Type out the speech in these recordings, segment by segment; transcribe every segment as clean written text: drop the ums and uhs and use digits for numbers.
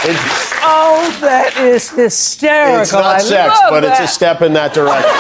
Oh, that is hysterical. It's not sex, but it's a step in that direction.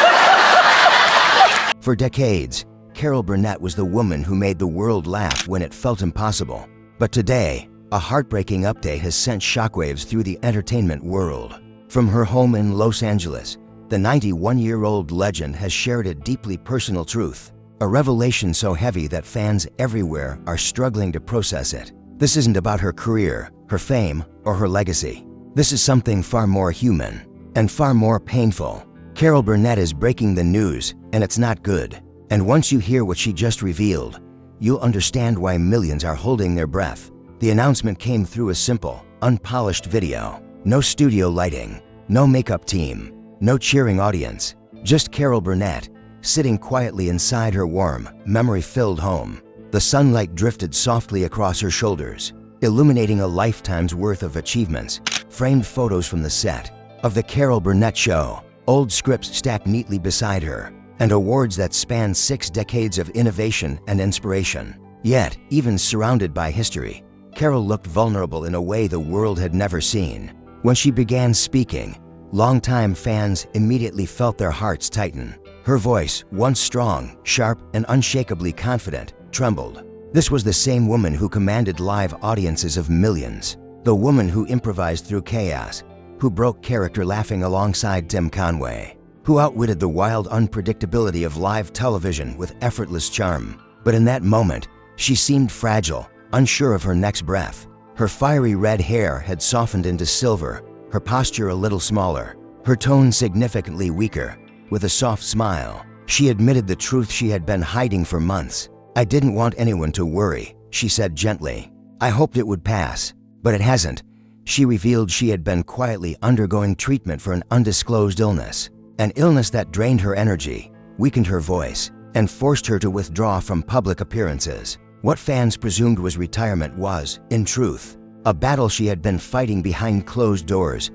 For decades, Carol Burnett was the woman who made the world laugh when it felt impossible. But today, a heartbreaking update has sent shockwaves through the entertainment world. From her home in Los Angeles, the 91-year-old legend has shared a deeply personal truth, a revelation so heavy that fans everywhere are struggling to process it. This isn't about her career, her fame, or her legacy. This is something far more human and far more painful. Carol Burnett is breaking the news, and it's not good. And once you hear what she just revealed, you'll understand why millions are holding their breath. The announcement came through a simple, unpolished video. No studio lighting, no makeup team, no cheering audience. Just Carol Burnett, sitting quietly inside her warm, memory-filled home. The sunlight drifted softly across her shoulders, illuminating a lifetime's worth of achievements. Framed photos from the set of The Carol Burnett Show, old scripts stacked neatly beside her, and awards that span 6 decades of innovation and inspiration. Yet, even surrounded by history, Carol looked vulnerable in a way the world had never seen. When she began speaking, longtime fans immediately felt their hearts tighten. Her voice, once strong, sharp, and unshakably confident, trembled. This was the same woman who commanded live audiences of millions. The woman who improvised through chaos, who broke character laughing alongside Tim Conway, who outwitted the wild unpredictability of live television with effortless charm. But in that moment, she seemed fragile, unsure of her next breath. Her fiery red hair had softened into silver, her posture a little smaller, her tone significantly weaker. With a soft smile, she admitted the truth she had been hiding for months. "I didn't want anyone to worry," she said gently. "I hoped it would pass, but it hasn't." She revealed she had been quietly undergoing treatment for an undisclosed illness, an illness that drained her energy, weakened her voice, and forced her to withdraw from public appearances. What fans presumed was retirement was, in truth, a battle she had been fighting behind closed doors.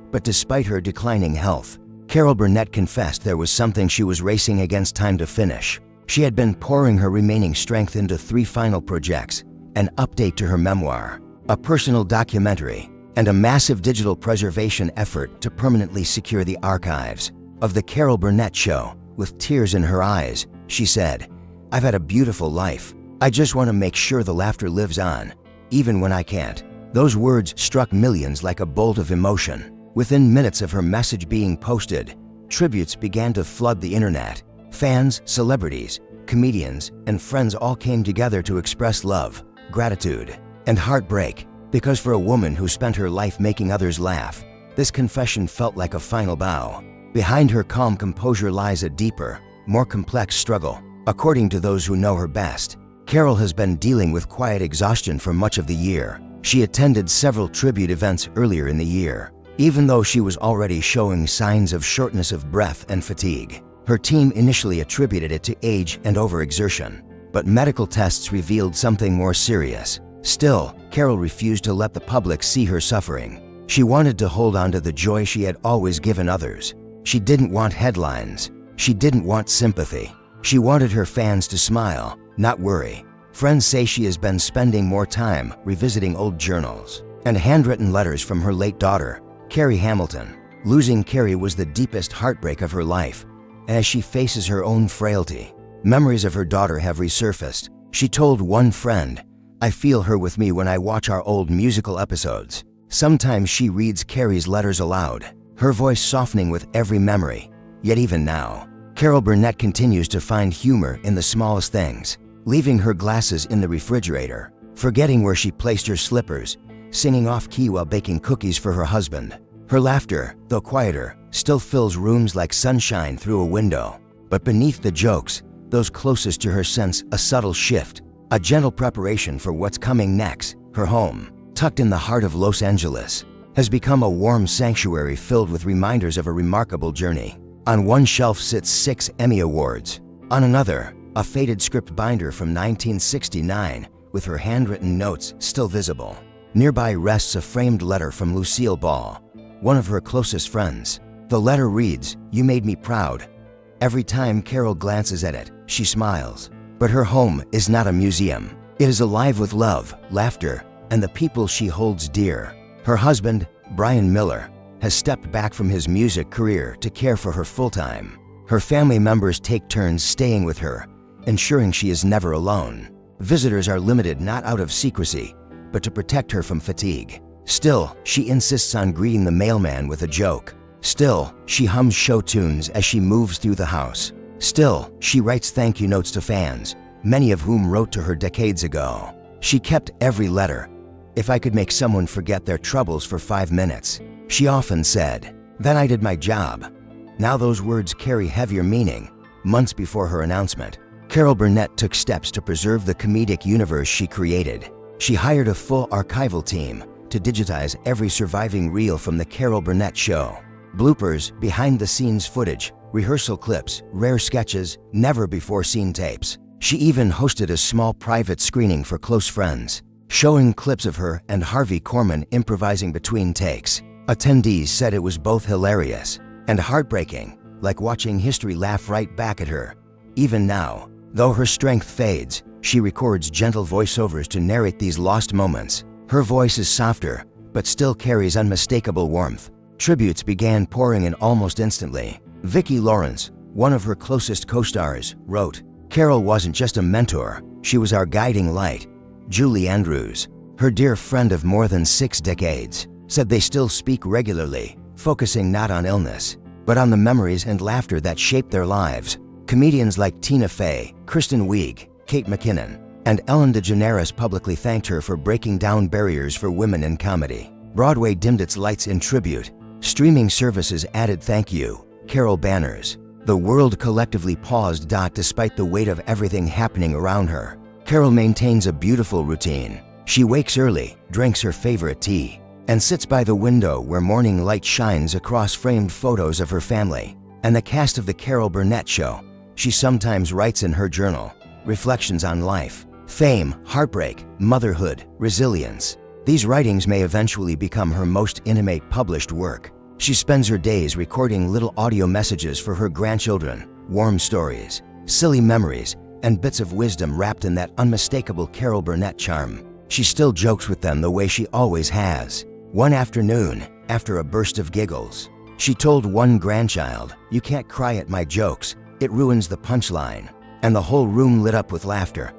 But despite her declining health, Carol Burnett confessed there was something she was racing against time to finish. She had been pouring her remaining strength into 3 final projects: an update to her memoir, a personal documentary, and a massive digital preservation effort to permanently secure the archives of The Carol Burnett Show. With tears in her eyes, she said, "I've had a beautiful life. I just want to make sure the laughter lives on, even when I can't." Those words struck millions like a bolt of emotion. Within minutes of her message being posted, tributes began to flood the internet. Fans, celebrities, comedians, and friends all came together to express love, gratitude, and heartbreak. Because for a woman who spent her life making others laugh, this confession felt like a final bow. Behind her calm composure lies a deeper, more complex struggle. According to those who know her best, Carol has been dealing with quiet exhaustion for much of the year. She attended several tribute events earlier in the year, even though she was already showing signs of shortness of breath and fatigue. Her team initially attributed it to age and overexertion, but medical tests revealed something more serious. Still, Carol refused to let the public see her suffering. She wanted to hold on to the joy she had always given others. She didn't want headlines. She didn't want sympathy. She wanted her fans to smile, not worry. Friends say she has been spending more time revisiting old journals and handwritten letters from her late daughter, Carrie Hamilton. Losing Carrie was the deepest heartbreak of her life. As she faces her own frailty, memories of her daughter have resurfaced. She told one friend, "I feel her with me when I watch our old musical episodes." Sometimes she reads Carrie's letters aloud, her voice softening with every memory. Yet even now, Carol Burnett continues to find humor in the smallest things, leaving her glasses in the refrigerator, forgetting where she placed her slippers, singing off-key while baking cookies for her husband. Her laughter, though quieter, still fills rooms like sunshine through a window. But beneath the jokes, those closest to her sense a subtle shift, a gentle preparation for what's coming next. Her home, tucked in the heart of Los Angeles, has become a warm sanctuary filled with reminders of a remarkable journey. On one shelf sits 6 Emmy Awards. On another, a faded script binder from 1969 with her handwritten notes still visible. Nearby rests a framed letter from Lucille Ball, one of her closest friends. The letter reads, "You made me proud." Every time Carol glances at it, she smiles. But her home is not a museum. It is alive with love, laughter, and the people she holds dear. Her husband, Brian Miller, has stepped back from his music career to care for her full-time. Her family members take turns staying with her, ensuring she is never alone. Visitors are limited not out of secrecy, but to protect her from fatigue. Still, she insists on greeting the mailman with a joke. Still, she hums show tunes as she moves through the house. Still, she writes thank you notes to fans, many of whom wrote to her decades ago. She kept every letter. If I could make someone forget their troubles for 5 minutes, she often said, then I did my job. Now those words carry heavier meaning. Months before her announcement, Carol Burnett took steps to preserve the comedic universe she created. She hired a full archival team to digitize every surviving reel from the Carol Burnett Show. Bloopers, behind-the-scenes footage, rehearsal clips, rare sketches, never-before-seen tapes. She even hosted a small private screening for close friends, showing clips of her and Harvey Korman improvising between takes. Attendees said it was both hilarious and heartbreaking, like watching history laugh right back at her. Even now, though her strength fades, she records gentle voiceovers to narrate these lost moments. Her voice is softer, but still carries unmistakable warmth. Tributes began pouring in almost instantly. Vicki Lawrence, one of her closest co-stars, wrote, "Carol wasn't just a mentor, she was our guiding light." Julie Andrews, her dear friend of more than 6 decades, said they still speak regularly, focusing not on illness, but on the memories and laughter that shaped their lives. Comedians like Tina Fey, Kristen Wiig, Kate McKinnon, and Ellen DeGeneres publicly thanked her for breaking down barriers for women in comedy. Broadway dimmed its lights in tribute. Streaming services added thank you, Carol banners. The world collectively paused. Despite the weight of everything happening around her, Carol maintains a beautiful routine. She wakes early, drinks her favorite tea, and sits by the window where morning light shines across framed photos of her family and the cast of the Carol Burnett Show. She sometimes writes in her journal, reflections on life, fame, heartbreak, motherhood, resilience. These writings may eventually become her most intimate published work. She spends her days recording little audio messages for her grandchildren, warm stories, silly memories, and bits of wisdom wrapped in that unmistakable Carol Burnett charm. She still jokes with them the way she always has. One afternoon, after a burst of giggles, she told one grandchild, "You can't cry at my jokes, it ruins the punchline." And the whole room lit up with laughter.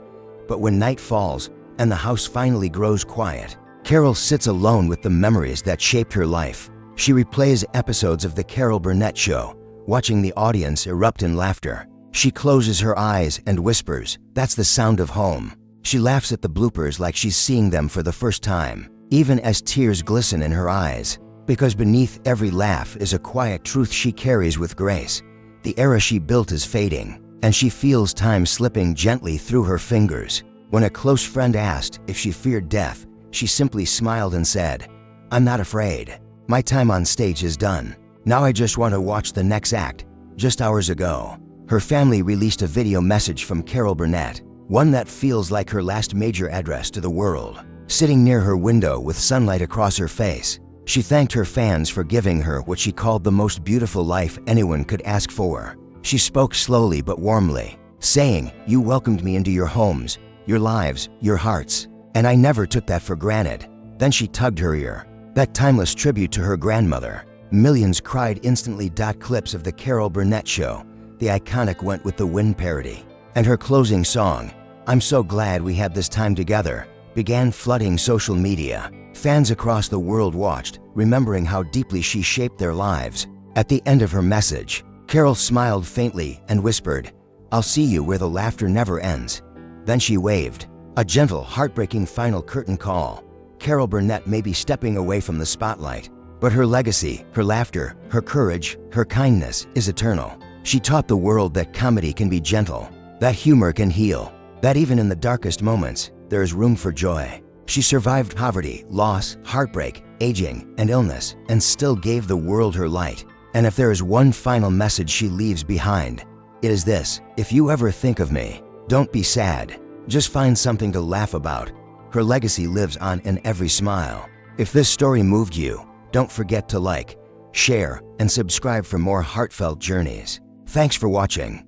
But when night falls and the house finally grows quiet, Carol sits alone with the memories that shaped her life. She replays episodes of the Carol Burnett Show, watching the audience erupt in laughter. She closes her eyes and whispers, "That's the sound of home." She laughs at the bloopers like she's seeing them for the first time, even as tears glisten in her eyes. Because beneath every laugh is a quiet truth she carries with grace. The era she built is fading, and she feels time slipping gently through her fingers. When a close friend asked if she feared death, she simply smiled and said, "I'm not afraid. My time on stage is done. Now I just want to watch the next act." Just hours ago, her family released a video message from Carol Burnett, one that feels like her last major address to the world. Sitting near her window with sunlight across her face, she thanked her fans for giving her what she called the most beautiful life anyone could ask for. She spoke slowly but warmly, saying, "You welcomed me into your homes, your lives, your hearts, and I never took that for granted." Then she tugged her ear. That timeless tribute to her grandmother. Millions cried instantly. Clips of the Carol Burnett Show, the iconic Went with the Wind parody, and her closing song, "I'm so glad we had this time together," began flooding social media. Fans across the world watched, remembering how deeply she shaped their lives. At the end of her message, Carol smiled faintly and whispered, "I'll see you where the laughter never ends." Then she waved, a gentle, heartbreaking final curtain call. Carol Burnett may be stepping away from the spotlight, but her legacy, her laughter, her courage, her kindness is eternal. She taught the world that comedy can be gentle, that humor can heal, that even in the darkest moments, there is room for joy. She survived poverty, loss, heartbreak, aging, and illness, and still gave the world her light. And if there is one final message she leaves behind, it is this: if you ever think of me, don't be sad. Just find something to laugh about. Her legacy lives on in every smile. If this story moved you, don't forget to like, share, and subscribe for more heartfelt journeys. Thanks for watching.